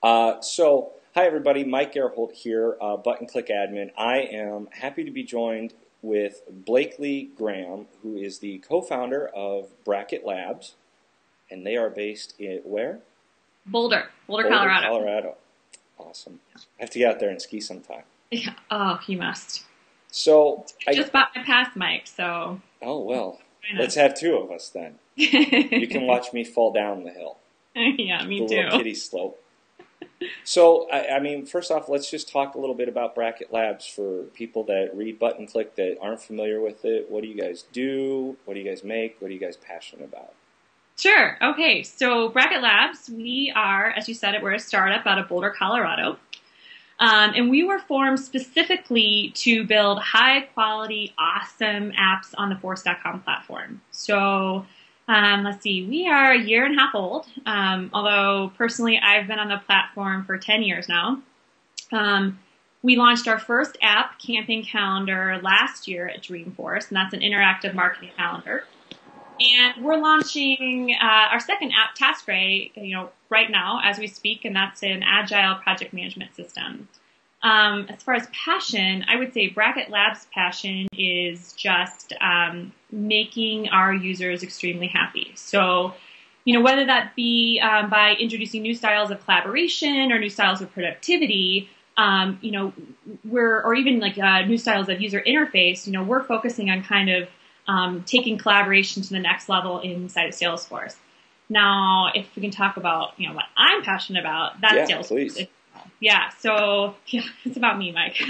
Hi everybody, Mike Gerholt here, Button Click Admin. I am happy to be joined with Blakely Graham, who is the co-founder of Bracket Labs, and they are based in where? Boulder, Colorado. Colorado. Awesome. I have to get out there and ski sometime. Yeah. Oh, you must. So I just bought my pass, Mike. So. Oh well, let's have two of us then. You can watch me fall down the hill. Yeah, me the too. Little kitty slope. So, I mean, first off, let's just talk a little bit about Bracket Labs for people that read Button Click that aren't familiar with it. What do you guys do? What do you guys make? What are you guys passionate about? Sure. Okay. So Bracket Labs, we are, as you said, we're a startup out of Boulder, Colorado. And we were formed specifically to build high-quality, awesome apps on the Force.com platform. So let's see, we are a year and a half old, although personally I've been on the platform for 10 years now. We launched our first app, Campaign Calendar, last year at Dreamforce, and that's an interactive marketing calendar. And we're launching our second app, TaskRay, right now as we speak, and that's an agile project management system. As far as passion, I would say Bracket Labs' passion is just making our users extremely happy. So, whether that be by introducing new styles of collaboration or new styles of productivity, or even like new styles of user interface, we're focusing on kind of taking collaboration to the next level inside of Salesforce. Now, if we can talk about, what I'm passionate about, that's Salesforce. Please. Yeah, so it's about me, Mike.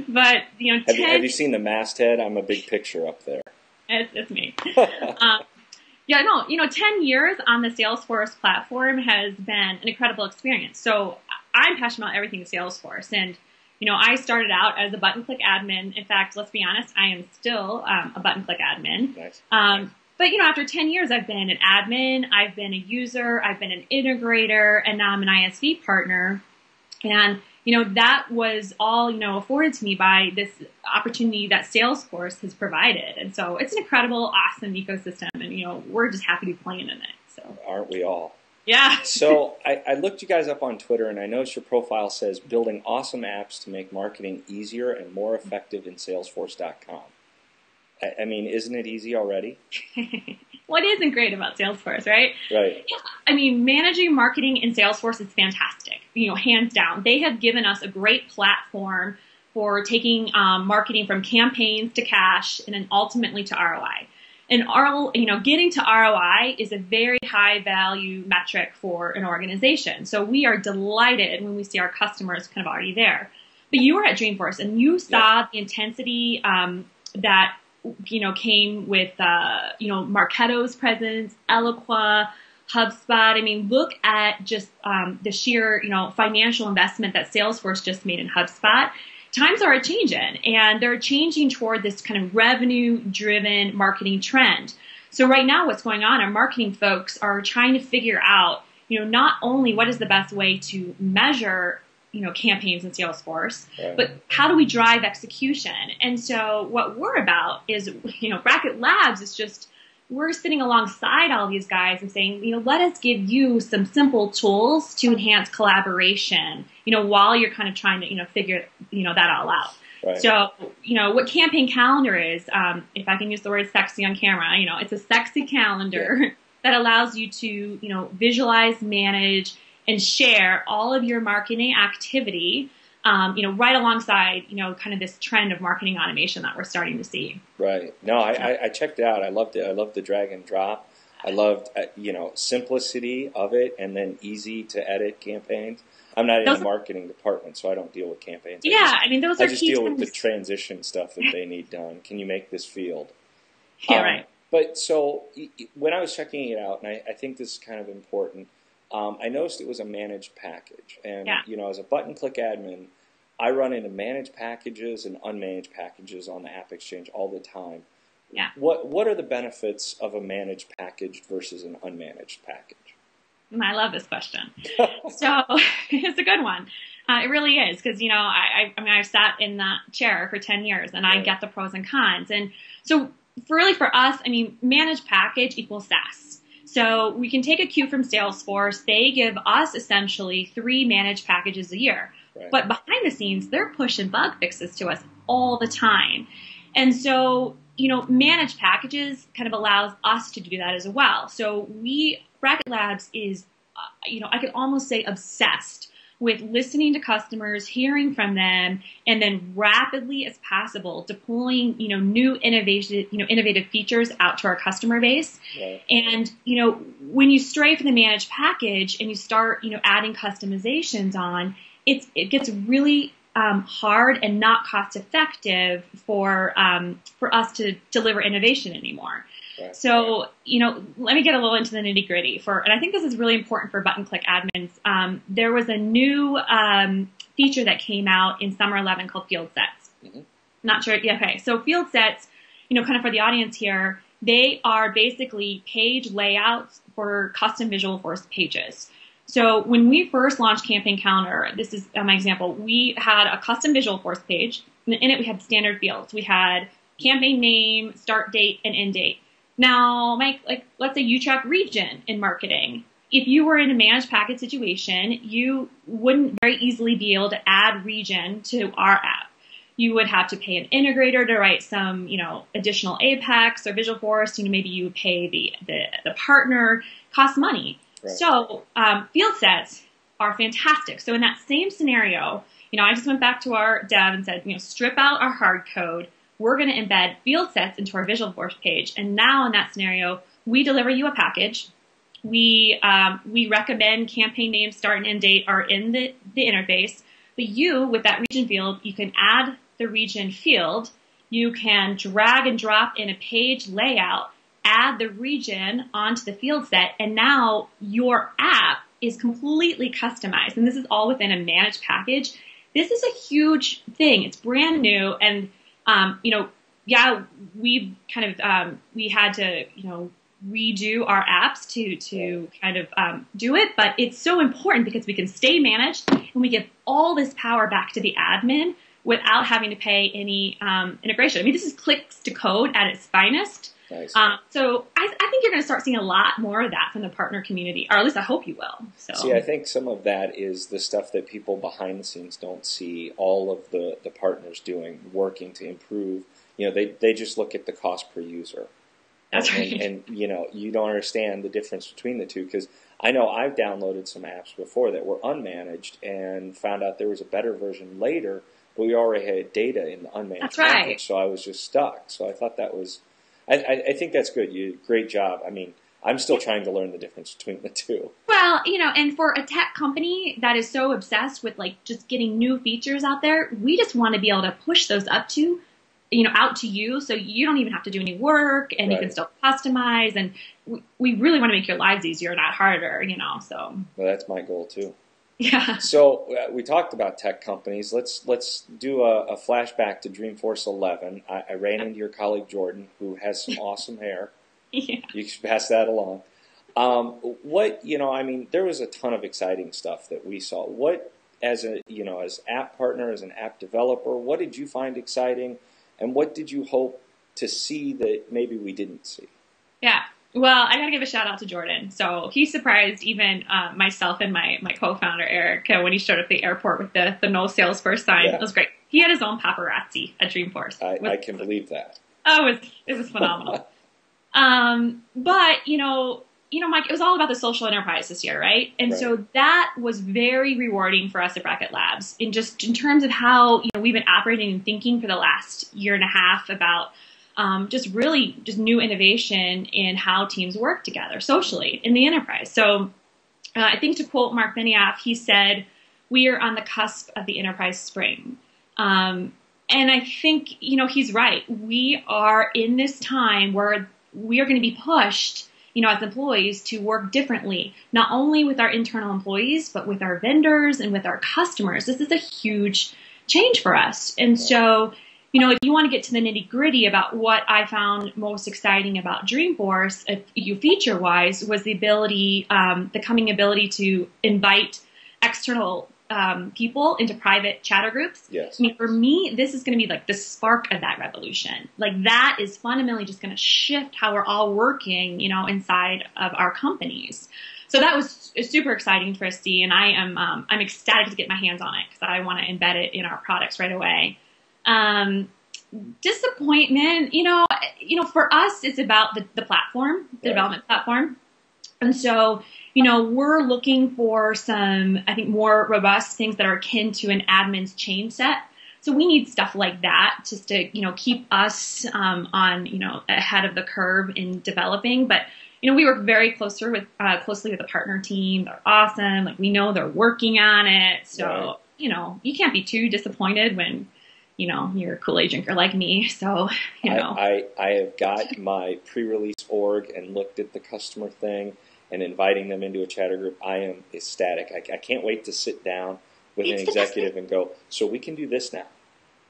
But have you seen the masthead? I'm a big picture up there. It's me. 10 years on the Salesforce platform has been an incredible experience. So I'm passionate about everything Salesforce, and I started out as a button click admin. In fact, let's be honest, I am still a button click admin. Nice. But after 10 years, I've been an admin, I've been a user, I've been an integrator, and now I'm an ISV partner. And, that was all, afforded to me by this opportunity that Salesforce has provided. And so it's an incredible, awesome ecosystem. And, we're just happy to be playing in it. So aren't we all? Yeah. So I looked you guys up on Twitter, and I noticed your profile says building awesome apps to make marketing easier and more effective in Salesforce.com. I mean, isn't it easy already? What isn't great about Salesforce, right? Right. Yeah. I mean, managing marketing in Salesforce is fantastic, hands down. They have given us a great platform for taking marketing from campaigns to cash and then ultimately to ROI. And getting to ROI is a very high value metric for an organization. So we are delighted when we see our customers kind of already there. But you were at Dreamforce and you saw the intensity that came with Marketo's presence, Eloqua, HubSpot. I mean, look at just the sheer financial investment that Salesforce just made in HubSpot. Times are changing, and they're changing toward this kind of revenue-driven marketing trend. So right now what's going on, our marketing folks are trying to figure out, not only what is the best way to measure, campaigns in Salesforce, right, but how do we drive execution? And so what we're about is, Bracket Labs is just, we're sitting alongside all these guys and saying, let us give you some simple tools to enhance collaboration, while you're kind of trying to, figure, that all out. Right. So, what Campaign Calendar is, if I can use the word sexy on camera, it's a sexy calendar that allows you to, visualize, manage, and share all of your marketing activity, right alongside, kind of this trend of marketing automation that we're starting to see. Right. No, I checked it out. I loved it. I loved the drag and drop. I loved, simplicity of it and then easy to edit campaigns. I'm not in the marketing department, so I don't deal with campaigns. Those are I just deal with the transition stuff that they need done. Can you make this field? Yeah, right. But so when I was checking it out, and I think this is kind of important, I noticed it was a managed package. And, as a button click admin, I run into managed packages and unmanaged packages on the App Exchange all the time. Yeah. What are the benefits of a managed package versus an unmanaged package? I love this question. So it's a good one. It really is because, I've sat in that chair for 10 years and I get the pros and cons. And so for us, managed package equals SaaS. So we can take a cue from Salesforce. They give us essentially 3 managed packages a year. Right. But behind the scenes, they're pushing bug fixes to us all the time. And so, managed packages kind of allows us to do that as well. So Bracket Labs is, I could almost say obsessed with listening to customers, hearing from them, and then rapidly as possible deploying, new innovative features out to our customer base. Right. And, when you stray from the managed package and you start, adding customizations on, it gets really hard and not cost effective for us to deliver innovation anymore. Right. So, let me get a little into the nitty gritty and I think this is really important for button click admins. There was a new feature that came out in Summer 11 called Field Sets. Mm-hmm. Not sure. Yeah, okay. So Field Sets, kind of for the audience here, they are basically page layouts for custom Visualforce pages. So when we first launched Campaign Calendar, this is my example, we had a custom Visualforce page. And in it, we had standard fields. We had campaign name, start date, and end date. Now, Mike, let's say you track region in marketing. If you were in a managed package situation, you wouldn't very easily be able to add region to our app. You would have to pay an integrator to write some, additional Apex or Visualforce. Maybe you would pay the partner, cost money. Right. So field sets are fantastic. So in that same scenario, I just went back to our dev and said, strip out our hard code. We're going to embed field sets into our Visualforce page. And now in that scenario, we deliver you a package. We recommend campaign name, start and end date are in the interface. But you, with that region field, you can add the region field. You can drag and drop in a page layout, add the region onto the field set, and now your app is completely customized. And this is all within a managed package. This is a huge thing. It's brand new. And we've kind of, we had to, redo our apps to kind of do it, but it's so important because we can stay managed and we give all this power back to the admin without having to pay any integration. I mean, this is clicks to code at its finest. Nice. So I think you're going to start seeing a lot more of that from the partner community, or at least I hope you will. So. See, I think some of that is the stuff that people behind the scenes don't see all of the partners doing, working to improve. They just look at the cost per user. That's right. And you don't understand the difference between the two, because I know I've downloaded some apps before that were unmanaged and found out there was a better version later, but we already had data in the unmanaged That's right. package, so I was just stuck. So I thought that was... I think that's good. You great job. I mean, I'm still trying to learn the difference between the two. Well, and for a tech company that is so obsessed with just getting new features out there, we just want to be able to push those out to you, so you don't even have to do any work, and right. You can still customize. And we really want to make your lives easier, not harder. So. Well, that's my goal too. Yeah. So we talked about tech companies. Let's do a flashback to Dreamforce 11. I ran into your colleague Jordan, who has some awesome hair. Yeah. You should pass that along. There was a ton of exciting stuff that we saw. What, as app partner, as an app developer, what did you find exciting, and what did you hope to see that maybe we didn't see? Yeah. Well, I got to give a shout out to Jordan. So he surprised even myself and my co-founder, Eric, when he showed up at the airport with the no Salesforce sign. Yeah. It was great. He had his own paparazzi at Dreamforce. I can believe that. Oh, it was phenomenal. But, Mike, it was all about the social enterprise this year, right? And right. So that was very rewarding for us at Bracket Labs in terms of how, we've been operating and thinking for the last year and a half about just new innovation in how teams work together socially in the enterprise. So I think, to quote Mark Benioff, he said, "We are on the cusp of the enterprise spring." And I think, he's right. We are in this time where we are going to be pushed, as employees to work differently, not only with our internal employees, but with our vendors and with our customers. This is a huge change for us. And so, if you want to get to the nitty gritty about what I found most exciting about Dreamforce, feature wise, was the coming ability to invite external people into private chatter groups. Yes. I mean, for me, this is going to be like the spark of that revolution. Like that is fundamentally just going to shift how we're all working, inside of our companies. So that was super exciting for us, and I'm ecstatic to get my hands on it because I want to embed it in our products right away. Disappointment, for us, it's about the platform, the development platform. And so, we're looking for some, I think, more robust things that are akin to an admin's chain set. So we need stuff like that just to, keep us on, ahead of the curve in developing. But, we work very closely with the partner team. They're awesome. Like, we know they're working on it. So, you can't be too disappointed when, you're a Kool-Aid drinker like me. So, I have got my pre-release org and looked at the customer thing and inviting them into a chatter group. I am ecstatic. I can't wait to sit down with an executive and go, so we can do this now.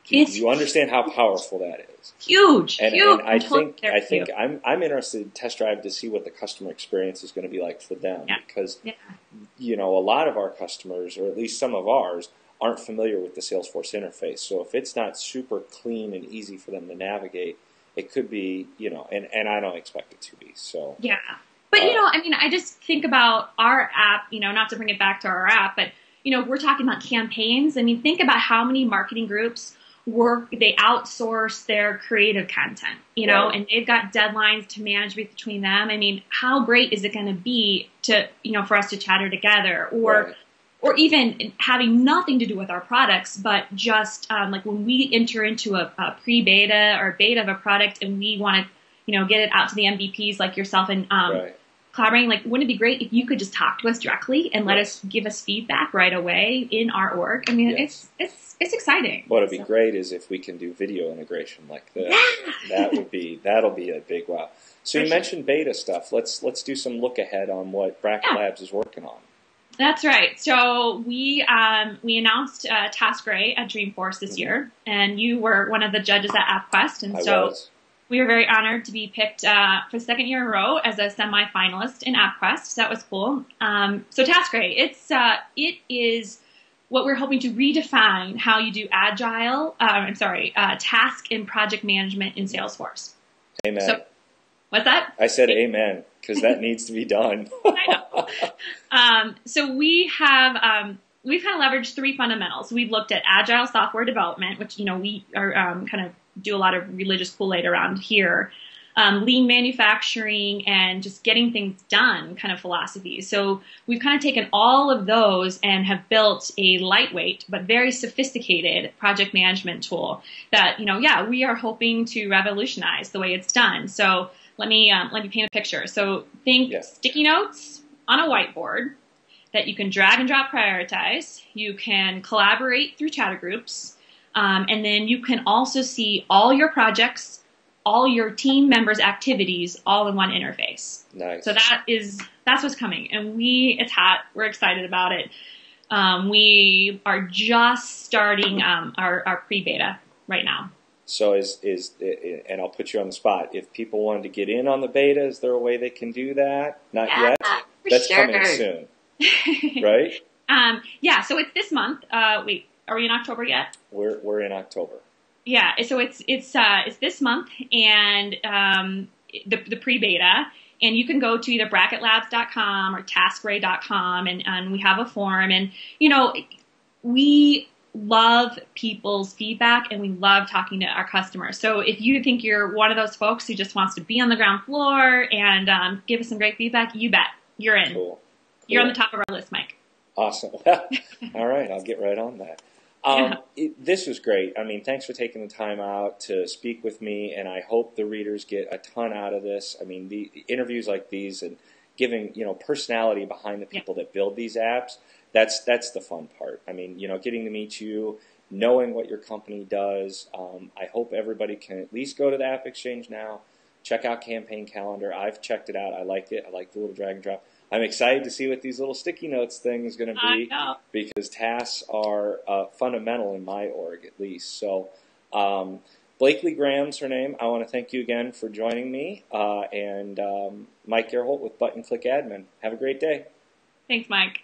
Do you understand how powerful that is? Huge. And I think I'm interested to test drive to see what the customer experience is going to be like for them. Because, a lot of our customers, or at least some of ours, aren't familiar with the Salesforce interface. So if it's not super clean and easy for them to navigate, it could be, and I don't expect it to be. So yeah. But, I just think about our app, not to bring it back to our app, but, we're talking about campaigns. I mean, think about how many marketing groups they outsource their creative content, and they've got deadlines to manage between them. I mean, how great is it going to be to, for us to chatter together or even having nothing to do with our products, but just like when we enter into a pre-beta or beta of a product and we want to, get it out to the MVPs like yourself and collaborating, like, wouldn't it be great if you could just talk to us directly and give us feedback right away in our org? I mean, it's exciting. What'd be great is if we can do video integration like this. That'll be a big wow. So you mentioned beta stuff. Let's do some look ahead on what Bracket Labs is working on. That's right. So we announced TaskRay at Dreamforce this year, and you were one of the judges at AppQuest, and we were very honored to be picked for the second year in a row as a semi-finalist in AppQuest. So that was cool. So TaskRay, it is what we're hoping to redefine how you do task and project management in Salesforce. Amen. So, what's that? I said amen, because that needs to be done. I know. So we've kind of leveraged three fundamentals. We've looked at agile software development, which, we are kind of do a lot of religious Kool-Aid around here, lean manufacturing, and just getting things done kind of philosophy. So we've kind of taken all of those and have built a lightweight but very sophisticated project management tool that, we are hoping to revolutionize the way it's done. So let me paint a picture. So think sticky notes on a whiteboard that you can drag and drop prioritize. You can collaborate through chatter groups. And then you can also see all your projects, all your team members' activities, all in one interface. Nice. So that's what's coming, and it's hot. We're excited about it. We are just starting our pre-beta right now. So and I'll put you on the spot. If people wanted to get in on the beta, is there a way they can do that? Not yet. That's coming soon, right? So it's this month. Wait. Are we in October yet? We're in October. Yeah, so it's this month and the pre-beta, and you can go to either bracketlabs.com or taskray.com, and we have a forum, and we love people's feedback and we love talking to our customers. So if you think you're one of those folks who just wants to be on the ground floor and give us some great feedback, you bet you're in. Cool. You're on the top of our list, Mike. Awesome. All right, I'll get right on that. This was great. I mean, thanks for taking the time out to speak with me, and I hope the readers get a ton out of this. I mean, the interviews like these and giving, personality behind the people that build these apps, that's the fun part. I mean, getting to meet you, knowing what your company does. I hope everybody can at least go to the App Exchange now, check out Campaign Calendar. I've checked it out. I like it. I like the little drag and drop. I'm excited to see what these little sticky notes thing is going to be because tasks are fundamental in my org, at least. So Blakely Graham's her name. I want to thank you again for joining me. And Mike Gerholt with Button Click Admin. Have a great day. Thanks, Mike.